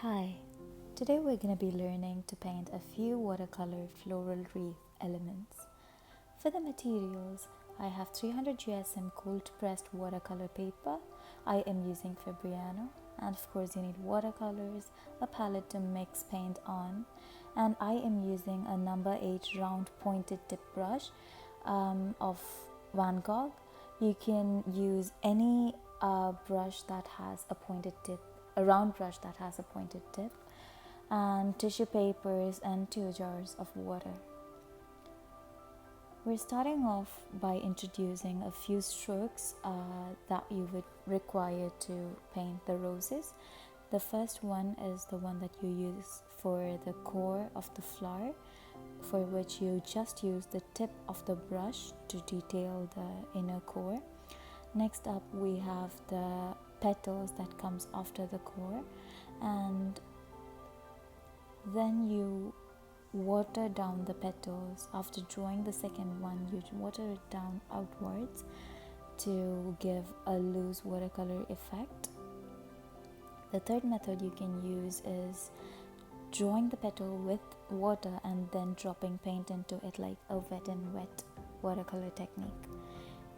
Hi, today we're going to be learning to paint a few watercolor floral wreath elements. For the materials, I have 300 GSM cold pressed watercolor paper. I am using Fabriano, and of course you need watercolors, a palette to mix paint on, and I am using a number 8 round pointed tip brush of Van Gogh. You can use any brush that has a pointed tip, a round brush that has a pointed tip, and tissue papers and 2 jars of water. We're starting off by introducing a few strokes that you would require to paint the roses. The first one is the one that you use for the core of the flower, for which you just use the tip of the brush to detail the inner core. Next up, we have the petals that comes after the core, and then you water down the petals. After drawing the second one, you water it down outwards to give a loose watercolor effect. The third method you can use is drawing the petal with water and then dropping paint into it like a wet and wet watercolor technique.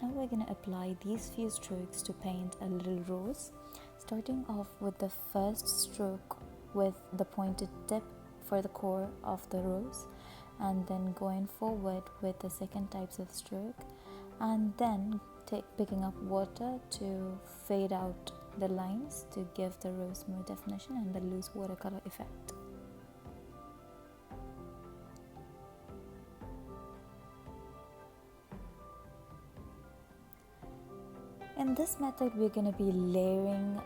Now we're going to apply these few strokes to paint a little rose, starting off with the first stroke with the pointed tip for the core of the rose, and then going forward with the second types of stroke, and then picking up water to fade out the lines to give the rose more definition and the loose watercolor effect. In this method, we're going to be layering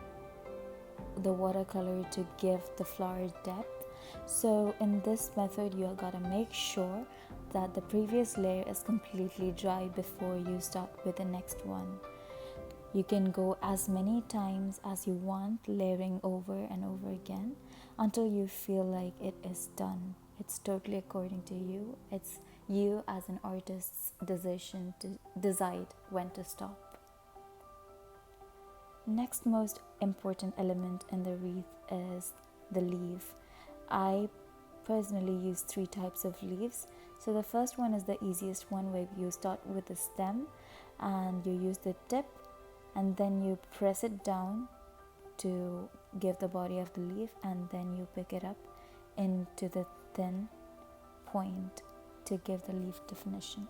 the watercolor to give the flower depth. So in this method, you gotta make sure that the previous layer is completely dry before you start with the next one. You can go as many times as you want, layering over and over again until you feel like it is done. It's totally according to you. It's you as an artist's decision to decide when to stop. Next most important element in the wreath is the leaf. I personally use 3 types of leaves. So the first one is the easiest one, where you start with the stem and you use the tip and then you press it down to give the body of the leaf, and then you pick it up into the thin point to give the leaf definition.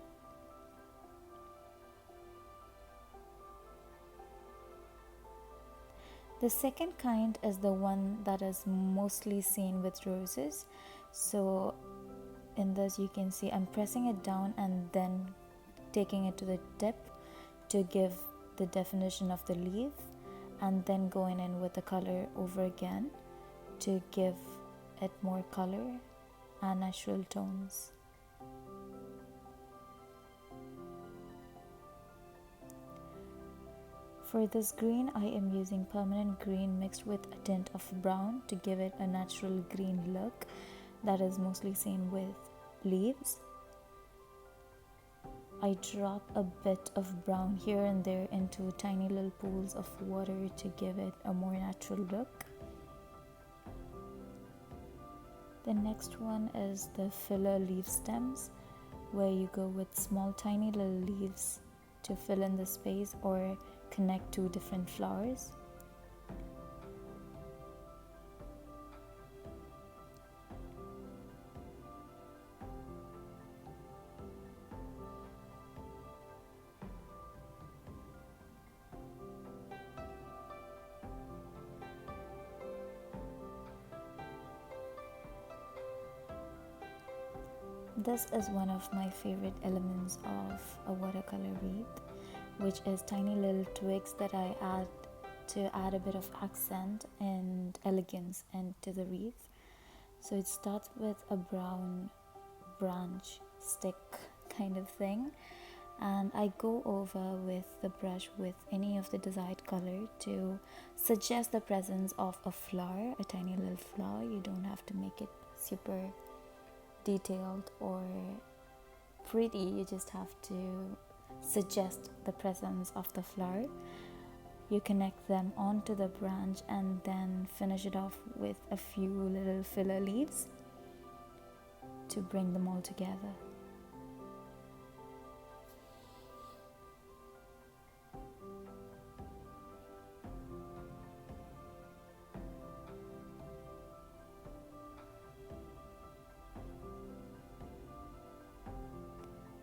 The second kind is the one that is mostly seen with roses. So in this you can see I'm pressing it down and then taking it to the tip to give the definition of the leaf, and then going in with the color over again to give it more color and natural tones. For this green, I am using permanent green mixed with a tint of brown to give it a natural green look that is mostly seen with leaves. I drop a bit of brown here and there into tiny little pools of water to give it a more natural look. The next one is the filler leaf stems, where you go with small tiny little leaves to fill in the space or connect 2 different flowers. This is one of my favorite elements of a watercolor wreath, which is tiny little twigs that I add to add a bit of accent and elegance into the wreath. So it starts with a brown branch stick kind of thing, and I go over with the brush with any of the desired color to suggest the presence of a flower, a tiny little flower. You don't have to make it super detailed or pretty, you just have to suggest the presence of the flower. you connect them onto the branch and then finish it off with a few little filler leaves to bring them all together.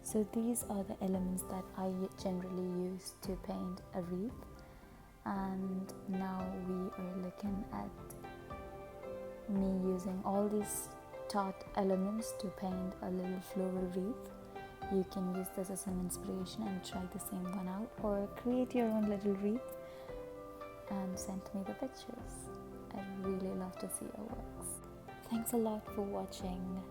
So these are the elements that I generally use to paint a wreath, and now we are looking at me using all these taught elements to paint a little floral wreath. You can use this as an inspiration and try the same one out, or create your own little wreath and send me the pictures. I'd really love to see your works. Thanks a lot for watching.